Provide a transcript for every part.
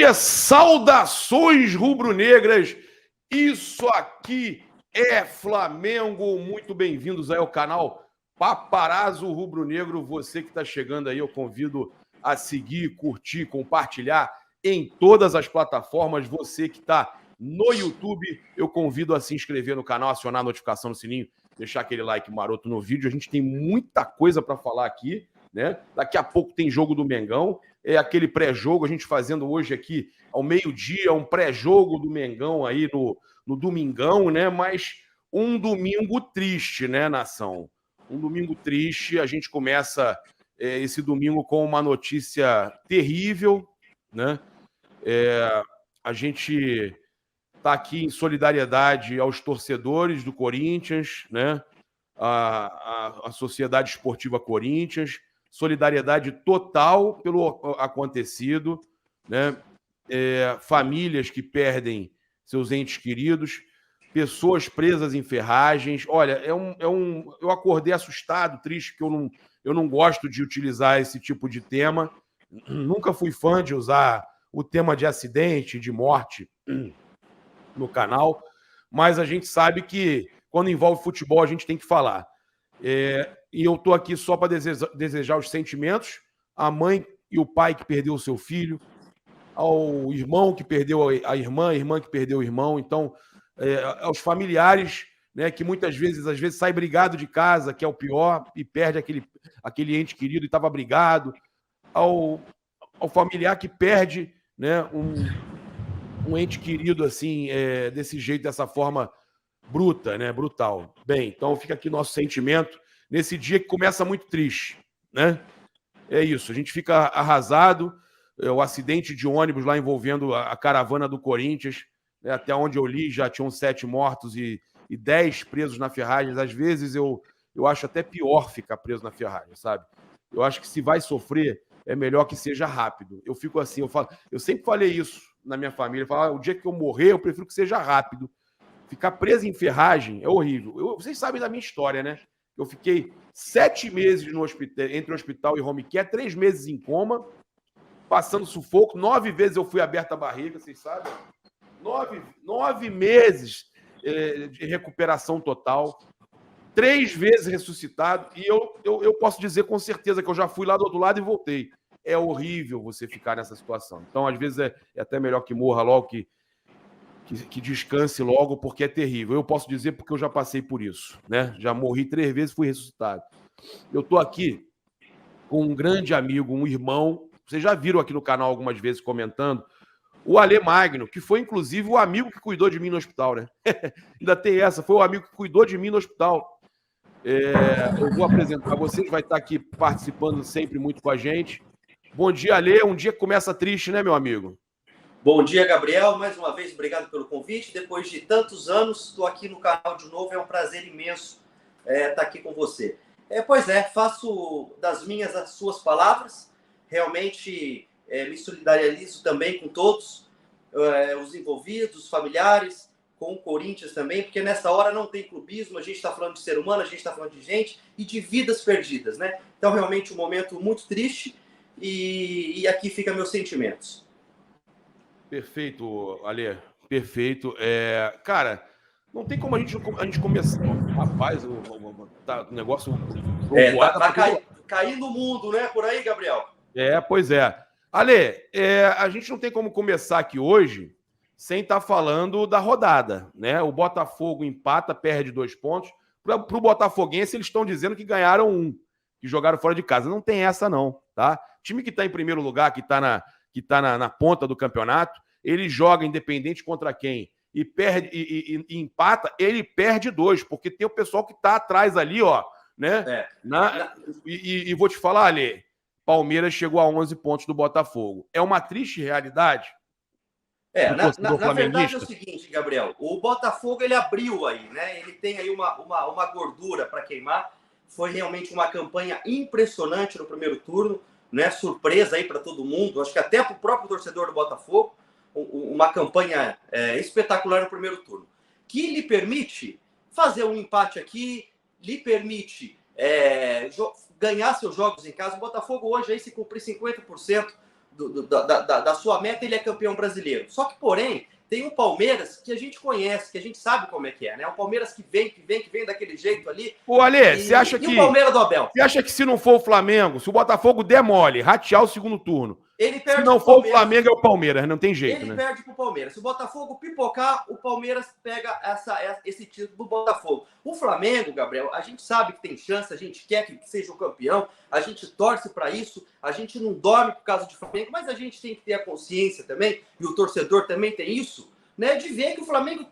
dia, saudações rubro-negras. Isso aqui é Flamengo. Muito bem-vindos aí ao canal Paparazzo Rubro-Negro. Você que está chegando aí, eu convido a seguir, curtir, compartilhar em todas as plataformas. Você que está no YouTube, eu convido a se inscrever no canal, acionar a notificação no sininho, deixar aquele like maroto no vídeo. A gente tem muita coisa para falar aqui, né? Daqui a pouco tem jogo do Mengão. É aquele pré-jogo, a gente fazendo hoje aqui ao meio-dia, um pré-jogo do Mengão aí no domingão, né? Mas um domingo triste, né, nação? Um domingo triste. A gente começa esse domingo com uma notícia terrível, né? A gente está aqui em solidariedade aos torcedores do Corinthians, né? A Sociedade Esportiva Corinthians, solidariedade total pelo acontecido, né? Famílias que perdem seus entes queridos, pessoas presas em ferragens. Olha, eu acordei assustado, triste, porque eu não gosto de utilizar esse tipo de tema. Nunca fui fã de usar o tema de acidente, de morte no canal, mas a gente sabe que quando envolve futebol a gente tem que falar. E eu estou aqui só para desejar os sentimentos à mãe e o pai que perdeu o seu filho, ao irmão que perdeu a irmã que perdeu o irmão, então, aos familiares, né, que muitas vezes, às vezes, sai brigado de casa, que é o pior, e perde aquele ente querido e estava brigado, ao familiar que perde, né, um ente querido assim, desse jeito, dessa forma bruta, né? Brutal. Bem, então fica aqui nosso sentimento nesse dia que começa muito triste, né? É isso, a gente fica arrasado. O acidente de ônibus lá envolvendo a caravana do Corinthians, né? Até onde eu li, já tinham 7 mortos e 10 presos na ferragem. Às vezes eu acho até pior ficar preso na ferragem, sabe? Eu acho que se vai sofrer, é melhor que seja rápido. Eu fico assim, eu sempre falei isso na minha família. Eu falo, o dia que eu morrer, eu prefiro que seja rápido. Ficar preso em ferragem é horrível. Vocês sabem da minha história, né? Eu fiquei 7 meses no hospital, entre o hospital e home care, 3 meses em coma, passando sufoco. 9 vezes eu fui aberta a barriga, vocês sabem? 9 meses de recuperação total. 3 vezes ressuscitado. E eu posso dizer com certeza que eu já fui lá do outro lado e voltei. É horrível você ficar nessa situação. Então, às vezes, é até melhor que morra logo, que descanse logo, porque é terrível. Eu posso dizer porque eu já passei por isso, né? Já morri 3 vezes e fui ressuscitado. Eu estou aqui com um grande amigo, um irmão. Vocês já viram aqui no canal algumas vezes comentando. O Ale Magno, que foi, inclusive, o amigo que cuidou de mim no hospital, né? Ainda tem essa. Foi o amigo que cuidou de mim no hospital. Eu vou apresentar vocês. Vai estar aqui participando sempre muito com a gente. Bom dia, Ale. Um dia que começa triste, né, meu amigo? Bom dia, Gabriel. Mais uma vez, obrigado pelo convite. Depois de tantos anos, estou aqui no canal de novo. É um prazer imenso estar aqui com você. Pois é, faço das minhas as suas palavras. Realmente me solidarizo também com todos os envolvidos, os familiares, com o Corinthians também, porque nessa hora não tem clubismo, a gente está falando de ser humano, a gente está falando de gente e de vidas perdidas, né? Então, realmente, um momento muito triste e aqui ficam meus sentimentos. Perfeito, Ale. Perfeito. Cara, não tem como a gente começar. Rapaz, o negócio. Tá caindo o mundo, né? Por aí, Gabriel. Pois é. Ale, a gente não tem como começar aqui hoje sem estar falando da rodada, né? O Botafogo empata, perde 2 pontos. Para o Botafoguense, eles estão dizendo que ganharam 1, que jogaram fora de casa. Não tem essa, não, tá? Time que está em primeiro lugar, que está na ponta do campeonato, ele joga independente contra quem e perde e empata, ele perde 2, porque tem o pessoal que está atrás ali, ó, né? E vou te falar, Ale, Palmeiras chegou a 11 pontos do Botafogo. É uma triste realidade. Na verdade é o seguinte, Gabriel, o Botafogo ele abriu aí, né? Ele tem aí uma gordura para queimar. Foi realmente uma campanha impressionante no primeiro turno, né? Surpresa aí para todo mundo, acho que até para o próprio torcedor do Botafogo, uma campanha espetacular no primeiro turno, que lhe permite fazer um empate aqui, lhe permite ganhar seus jogos em casa. O Botafogo hoje, aí, se cumprir 50% da sua meta, ele é campeão brasileiro. Só que, porém, tem um Palmeiras que a gente conhece, que a gente sabe como é que é, né? Um Palmeiras que vem daquele jeito ali. Ô, Ale, você acha o Palmeiras do Abel? Você acha que se não for o Flamengo, se o Botafogo der mole, ratear o segundo turno, ele perde se não for o Flamengo, é o Palmeiras, não tem jeito, ele né? perde pro Palmeiras. Se o Botafogo pipocar, o Palmeiras pega esse título do Botafogo. O Flamengo, Gabriel, a gente sabe que tem chance, a gente quer que seja o campeão, a gente torce para isso, a gente não dorme por causa de Flamengo, mas a gente tem que ter a consciência também, e o torcedor também tem isso, né, de ver que o Flamengo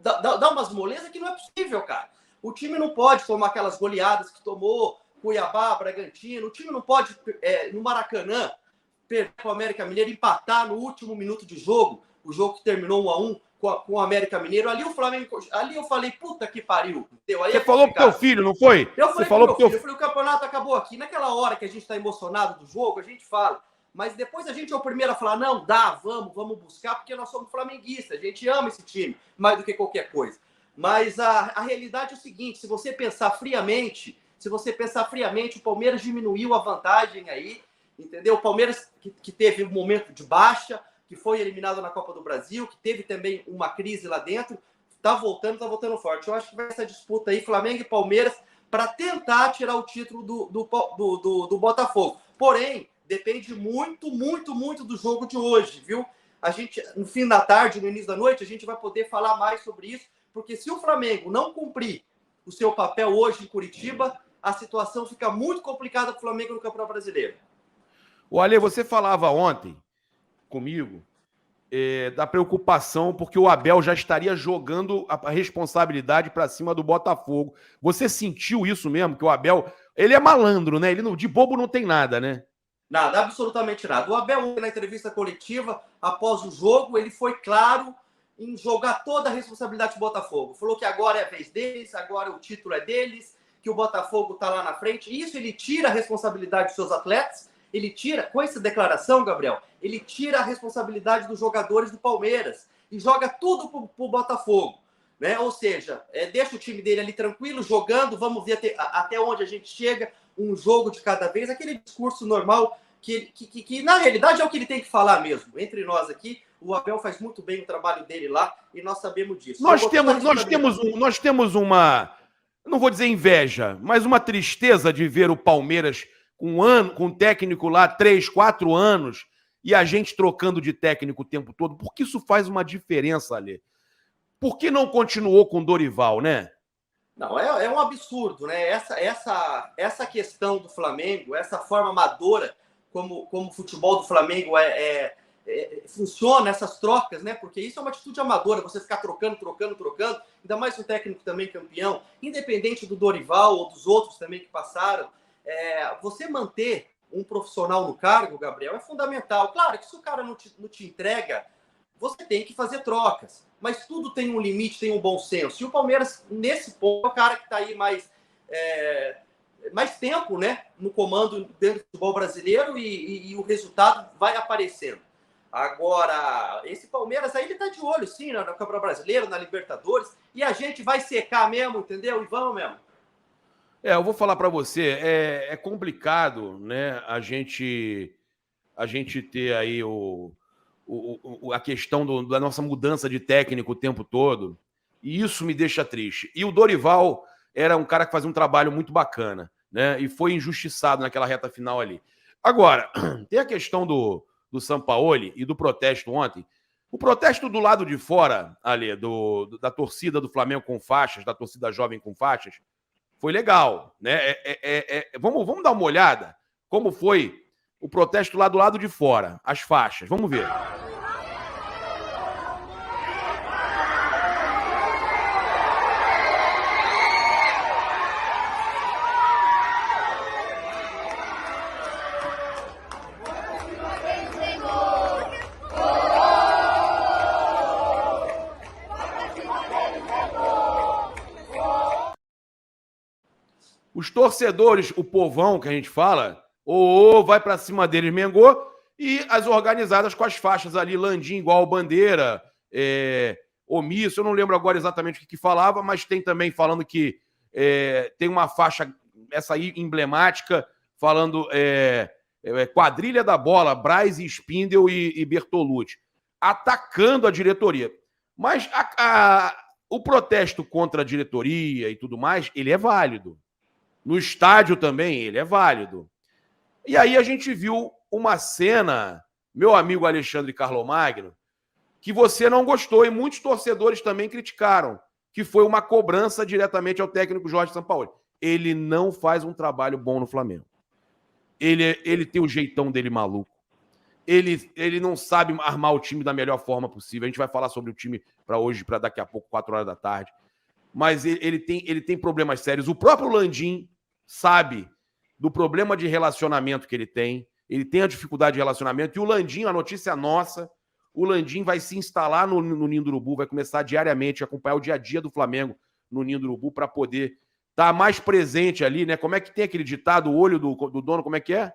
dá umas molezas que não é possível, cara. O time não pode tomar aquelas goleadas que tomou Cuiabá, Bragantino, o time não pode, no Maracanã, perder com o América Mineiro, empatar no último minuto de jogo, o jogo que terminou 1-1 com o América Mineiro. Ali o Flamengo, ali eu falei, puta que pariu. Aí você falou pro teu filho, não foi? Eu falei pro meu filho, eu falei, o campeonato acabou aqui. Naquela hora que a gente tá emocionado do jogo, a gente fala. Mas depois a gente é o primeiro a falar, não, vamos buscar, porque nós somos flamenguistas, a gente ama esse time, mais do que qualquer coisa. Mas a realidade é o seguinte, se você pensar friamente, o Palmeiras diminuiu a vantagem aí, entendeu? O Palmeiras que teve um momento de baixa, que foi eliminado na Copa do Brasil, que teve também uma crise lá dentro, tá voltando forte. Eu acho que vai essa disputa aí, Flamengo e Palmeiras, para tentar tirar o título do Botafogo. Porém, depende muito, muito, muito do jogo de hoje, viu? A gente, no fim da tarde, no início da noite, a gente vai poder falar mais sobre isso, porque se o Flamengo não cumprir o seu papel hoje em Curitiba, a situação fica muito complicada para o Flamengo no Campeonato Brasileiro. O Ale, você falava ontem comigo da preocupação porque o Abel já estaria jogando a responsabilidade para cima do Botafogo. Você sentiu isso mesmo? Que o Abel, ele é malandro, né? Ele não, de bobo não tem nada, né? Nada, absolutamente nada. O Abel, na entrevista coletiva, após o jogo, ele foi claro em jogar toda a responsabilidade do Botafogo. Falou que agora é a vez deles, agora o título é deles, que o Botafogo está lá na frente. Isso ele tira a responsabilidade dos seus atletas. Ele tira, com essa declaração, Gabriel, ele tira a responsabilidade dos jogadores do Palmeiras e joga tudo pro Botafogo, né? Ou seja, deixa o time dele ali tranquilo, jogando, vamos ver até onde a gente chega, um jogo de cada vez, aquele discurso normal que na realidade é o que ele tem que falar mesmo. Entre nós aqui, o Abel faz muito bem o trabalho dele lá e nós sabemos disso. Nós temos uma, não vou dizer inveja, mas uma tristeza de ver o Palmeiras com um técnico lá 3, 4 anos e a gente trocando de técnico o tempo todo, porque isso faz uma diferença, Ale. Por que não continuou com o Dorival, né? Não, é um absurdo, né? Essa questão do Flamengo, essa forma amadora como o futebol do Flamengo funciona, essas trocas, né? Porque isso é uma atitude amadora, você ficar trocando, ainda mais um técnico também campeão, independente do Dorival ou dos outros também que passaram. Você manter um profissional no cargo, Gabriel, é fundamental. Claro que se o cara não te entrega, você tem que fazer trocas. Mas tudo tem um limite, tem um bom senso. E o Palmeiras, nesse ponto, é o cara que está aí mais tempo, né, no comando dentro do futebol brasileiro e o resultado vai aparecendo. Agora, esse Palmeiras aí, ele tá de olho, sim, no Campeonato Brasileiro, na Libertadores, e a gente vai secar mesmo, entendeu? E vamos mesmo. Eu vou falar para você, é complicado, né, a gente ter aí a questão da nossa mudança de técnico o tempo todo, e isso me deixa triste. E o Dorival era um cara que fazia um trabalho muito bacana, né, e foi injustiçado naquela reta final ali. Agora, tem a questão do Sampaoli e do protesto ontem. O protesto do lado de fora, ali, da torcida do Flamengo com faixas, da torcida jovem com faixas, foi legal, né? Vamos dar uma olhada como foi o protesto lá do lado de fora, as faixas. Vamos ver. Os torcedores, o povão que a gente fala, vai para cima deles, Mengô, e as organizadas com as faixas ali, Landim igual Bandeira, Omisso, eu não lembro agora exatamente o que falava, mas tem também falando que tem uma faixa, essa aí emblemática, falando quadrilha da bola, Braz, Spindel e Bertolucci, atacando a diretoria. Mas o protesto contra a diretoria e tudo mais, ele é válido. No estádio também, ele é válido. E aí a gente viu uma cena, meu amigo Alexandre Carlomagno, que você não gostou e muitos torcedores também criticaram, que foi uma cobrança diretamente ao técnico Jorge Sampaoli. Ele não faz um trabalho bom no Flamengo. Ele tem o jeitão dele maluco. Ele não sabe armar o time da melhor forma possível. A gente vai falar sobre o time para hoje, para daqui a pouco, 4 horas da tarde. Mas ele tem problemas sérios. O próprio Landim sabe do problema de relacionamento que ele tem. Ele tem a dificuldade de relacionamento. E o Landim, a notícia nossa, o Landim vai se instalar no Ninho do Urubu, vai começar diariamente a acompanhar o dia a dia do Flamengo no Ninho do Urubu para poder estar mais presente ali, né? Como é que tem aquele ditado, o olho do dono, como é que é?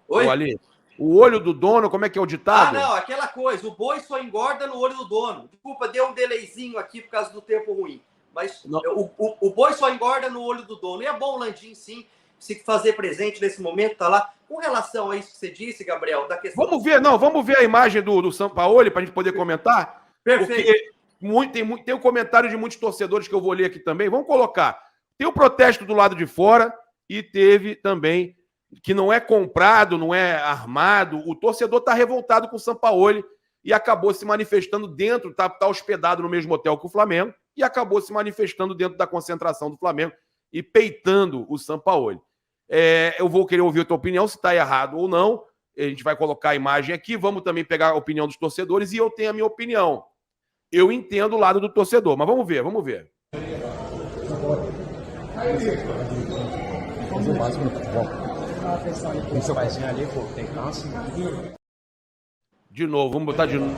Oi? Ali. O olho do dono, como é que é o ditado? Ah, não, aquela coisa, o boi só engorda no olho do dono. Desculpa, deu um delayzinho aqui por causa do tempo ruim. Mas o boi só engorda no olho do dono. E é bom o Landim, sim, se fazer presente nesse momento, tá lá. Com relação a isso que você disse, Gabriel, da questão... Vamos ver a imagem do Sampaoli para a gente poder comentar? Perfeito. Porque tem o comentário de muitos torcedores que eu vou ler aqui também. Vamos colocar. Tem o protesto do lado de fora e teve também, que não é comprado, não é armado. O torcedor está revoltado com o Sampaoli e acabou se manifestando dentro, tá hospedado no mesmo hotel que o Flamengo, e acabou se manifestando dentro da concentração do Flamengo e peitando o Sampaoli. Eu vou querer ouvir a tua opinião, se está errado ou não. A gente vai colocar a imagem aqui, vamos também pegar a opinião dos torcedores e eu tenho a minha opinião. Eu entendo o lado do torcedor, mas vamos ver. Fazer o básico no futebol. Tem seu pezinho ali, pô, tem canso. De novo, vamos botar de novo.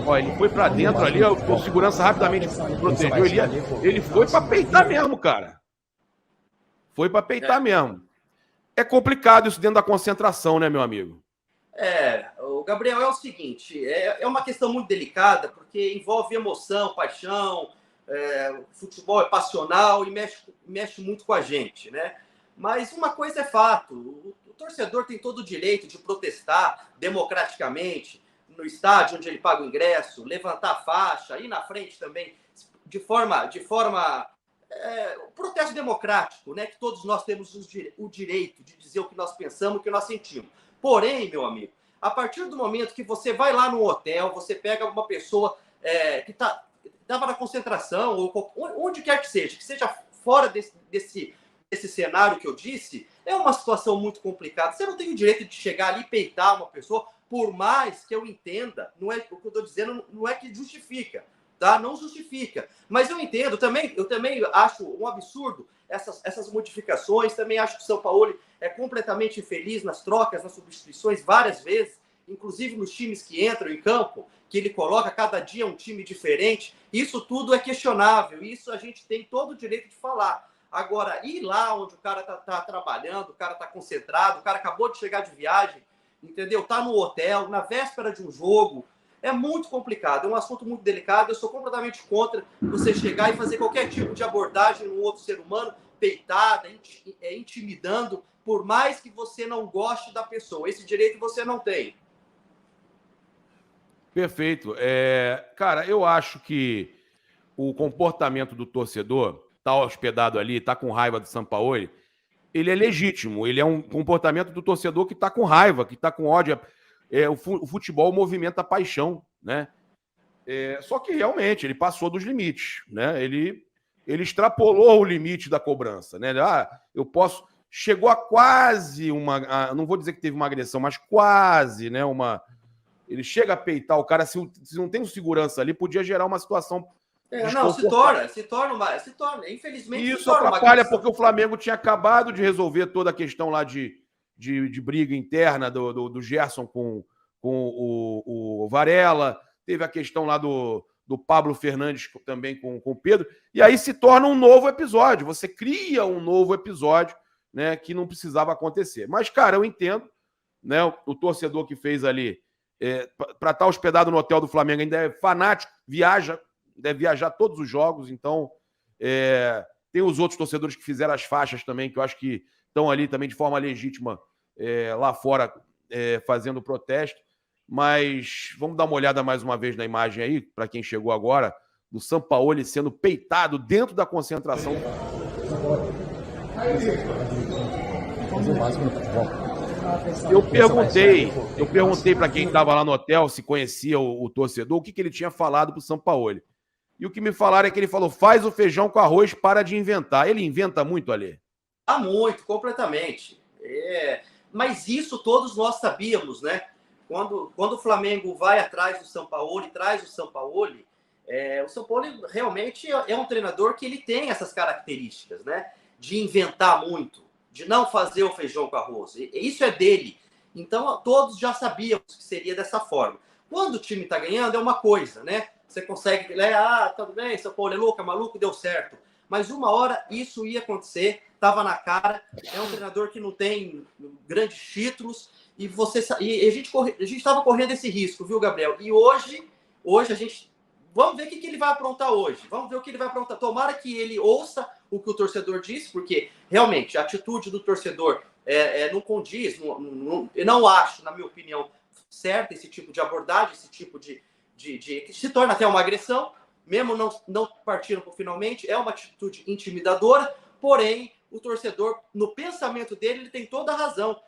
Ó, ele foi pra dentro ali, o segurança rapidamente protegeu. Ele foi pra peitar mesmo, cara. Foi pra peitar mesmo. É complicado isso dentro da concentração, né, meu amigo? O Gabriel, é o seguinte, é uma questão muito delicada, porque envolve emoção, paixão, o futebol é passional e mexe muito com a gente, né? Mas uma coisa é fato, o torcedor tem todo o direito de protestar democraticamente no estádio onde ele paga o ingresso, levantar a faixa, ir na frente também, de forma protesto democrático, né? Que todos nós temos o direito de dizer o que nós pensamos, o que nós sentimos. Porém, meu amigo, a partir do momento que você vai lá no hotel, você pega uma pessoa que estava na concentração, ou onde quer que seja fora desse cenário que eu disse, é uma situação muito complicada. Você não tem o direito de chegar ali e peitar uma pessoa, por mais que eu entenda, não é o que eu estou dizendo, não é que justifica, tá? Não justifica. Mas eu entendo, eu também acho um absurdo essas modificações, também acho que o Sampaoli é completamente infeliz nas trocas, nas substituições, várias vezes, inclusive nos times que entram em campo, que ele coloca cada dia um time diferente. Isso tudo é questionável, isso a gente tem todo o direito de falar. Agora, ir lá onde o cara tá trabalhando, o cara tá concentrado, o cara acabou de chegar de viagem, entendeu? Tá no hotel, na véspera de um jogo, é muito complicado, é um assunto muito delicado. Eu sou completamente contra você chegar e fazer qualquer tipo de abordagem no outro ser humano, peitada, intimidando, por mais que você não goste da pessoa. Esse direito você não tem. Perfeito. Cara, eu acho que o comportamento do torcedor, tá hospedado ali, tá com raiva do Sampaoli, ele é legítimo. Ele é um comportamento do torcedor que tá com raiva, que tá com ódio. O futebol movimenta a paixão, né? Só que realmente ele passou dos limites, né? Ele extrapolou o limite da cobrança, né? Eu posso... Chegou a quase não vou dizer que teve uma agressão, mas quase, né? Ele chega a peitar o cara, se não tem um segurança ali, podia gerar uma situação... Não, se torna, infelizmente. Isso atrapalha porque o Flamengo tinha acabado de resolver toda a questão lá de briga interna do Gerson com o Varela, teve a questão lá do Pablo Fernandes também com o Pedro, e aí se torna um novo episódio, você cria um novo episódio, né, que não precisava acontecer. Mas, cara, eu entendo, né, o torcedor que fez ali, para estar hospedado no hotel do Flamengo, ainda é fanático, deve viajar todos os jogos, então Tem os outros torcedores que fizeram as faixas também, que eu acho que estão ali também de forma legítima lá fora fazendo protesto. Mas vamos dar uma olhada mais uma vez na imagem aí, para quem chegou agora, do Sampaoli sendo peitado dentro da concentração. Eu perguntei para quem estava lá no hotel se conhecia o torcedor, o que ele tinha falado para o Sampaoli. E o que me falaram é que ele falou: faz o feijão com arroz, para de inventar. Ele inventa muito, Alê? Muito, completamente. Mas isso todos nós sabíamos, né? Quando o Flamengo vai atrás do Sampaoli, traz o Sampaoli realmente é um treinador que ele tem essas características, né? De inventar muito, de não fazer o feijão com arroz. Isso é dele. Então, todos já sabíamos que seria dessa forma. Quando o time está ganhando, é uma coisa, né? Você consegue... tudo bem, Sampaoli é louco, é maluco, deu certo. Mas uma hora isso ia acontecer, estava na cara. É um treinador que não tem grandes títulos e a gente estava correndo esse risco, viu, Gabriel? E hoje a gente... Vamos ver o que ele vai aprontar hoje. Vamos ver o que ele vai aprontar. Tomara que ele ouça o que o torcedor disse, porque realmente a atitude do torcedor não condiz. Eu não acho, na minha opinião, certo esse tipo de abordagem, esse tipo de que se torna até uma agressão, mesmo não partindo para finalmente, é uma atitude intimidadora, porém, o torcedor, no pensamento dele, ele tem toda a razão.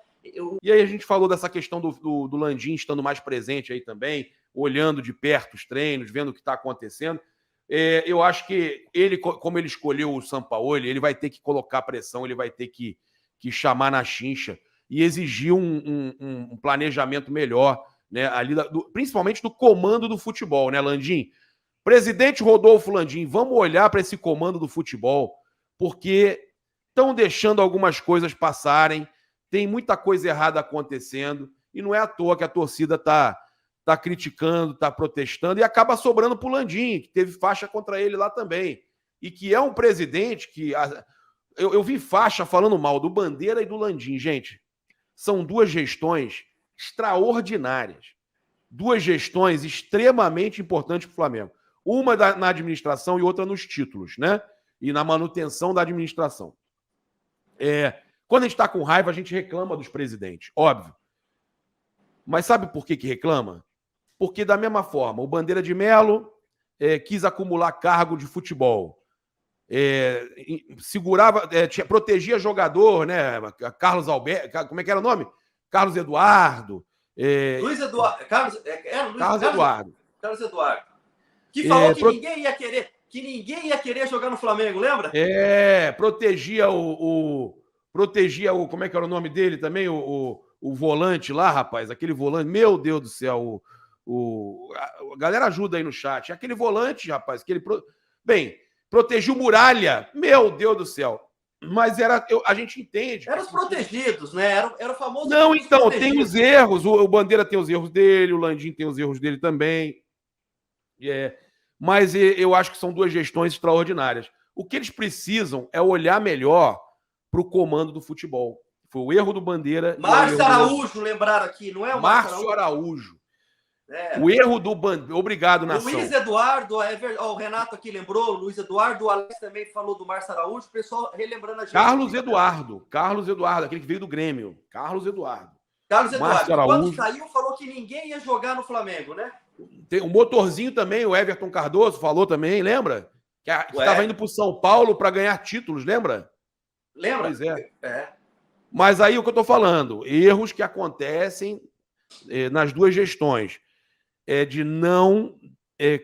E aí a gente falou dessa questão do Landim estando mais presente aí também, olhando de perto os treinos, vendo o que está acontecendo. Eu acho que ele, como ele escolheu o Sampaoli, ele vai ter que colocar pressão, ele vai ter que chamar na chincha e exigir um planejamento melhor, né, ali principalmente do comando do futebol, né, Landim? Presidente Rodolfo Landim, vamos olhar para esse comando do futebol, porque estão deixando algumas coisas passarem, tem muita coisa errada acontecendo, e não é à toa que a torcida está criticando, está protestando, e acaba sobrando para o Landim, que teve faixa contra ele lá também, e que é um presidente que... Eu vi faixa falando mal do Bandeira e do Landim, gente. São duas gestões extraordinárias. Duas gestões extremamente importantes para o Flamengo. Uma na administração e outra nos títulos, né? E na manutenção da administração. Quando a gente está com raiva, a gente reclama dos presidentes, óbvio. Mas sabe por que reclama? Porque, da mesma forma, o Bandeira de Melo quis acumular cargo de futebol. Segurava, protegia jogador, né? Carlos Alberto, como é que era o nome? Carlos Eduardo. Luiz Eduardo. Carlos Eduardo. Carlos Eduardo. Que falou que ninguém ia querer jogar no Flamengo, lembra? Protegia protegia o... Como é que era o nome dele também? O volante lá, rapaz. Aquele volante. Meu Deus do céu. A galera ajuda aí no chat. Aquele volante, rapaz. Bem, protegia o Muralha. Meu Deus do céu. Mas a gente entende. Eram os protegidos, né? Era o famoso... Não, então, tem os erros. O Bandeira tem os erros dele, o Landim tem os erros dele também. Mas eu acho que são duas gestões extraordinárias. O que eles precisam é olhar melhor para o comando do futebol. Foi o erro do Bandeira. Márcio Araújo, lembraram aqui, não é o Márcio Araújo. O erro do Bandeira. Obrigado, nação. Luiz Eduardo, o Renato aqui lembrou, o Luiz Eduardo, o Alex também falou do Márcio Araújo, o pessoal relembrando a gente. Carlos Eduardo, aquele que veio do Grêmio. Carlos Eduardo. Quando saiu, falou que ninguém ia jogar no Flamengo, né? Tem o motorzinho também, o Everton Cardoso falou também, lembra? Que estava indo para o São Paulo para ganhar títulos, lembra? Lembra? Pois é. Mas aí o que eu estou falando, erros que acontecem nas duas gestões, de não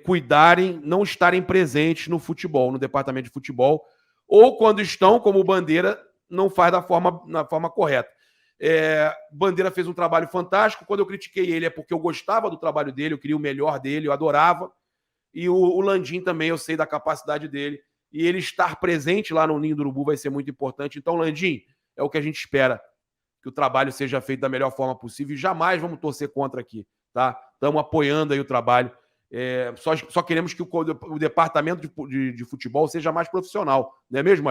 cuidarem, não estarem presentes no futebol, no departamento de futebol, ou quando estão, como o Bandeira, não faz da forma correta. Bandeira fez um trabalho fantástico. Quando eu critiquei ele é porque eu gostava do trabalho dele, eu queria o melhor dele, eu adorava. E o Landim também, eu sei da capacidade dele. E ele estar presente lá no Ninho do Urubu vai ser muito importante. Então, Landim, é o que a gente espera, que o trabalho seja feito da melhor forma possível. E jamais vamos torcer contra aqui, tá? Estamos apoiando aí o trabalho. Só queremos que o departamento de futebol seja mais profissional, não é mesmo?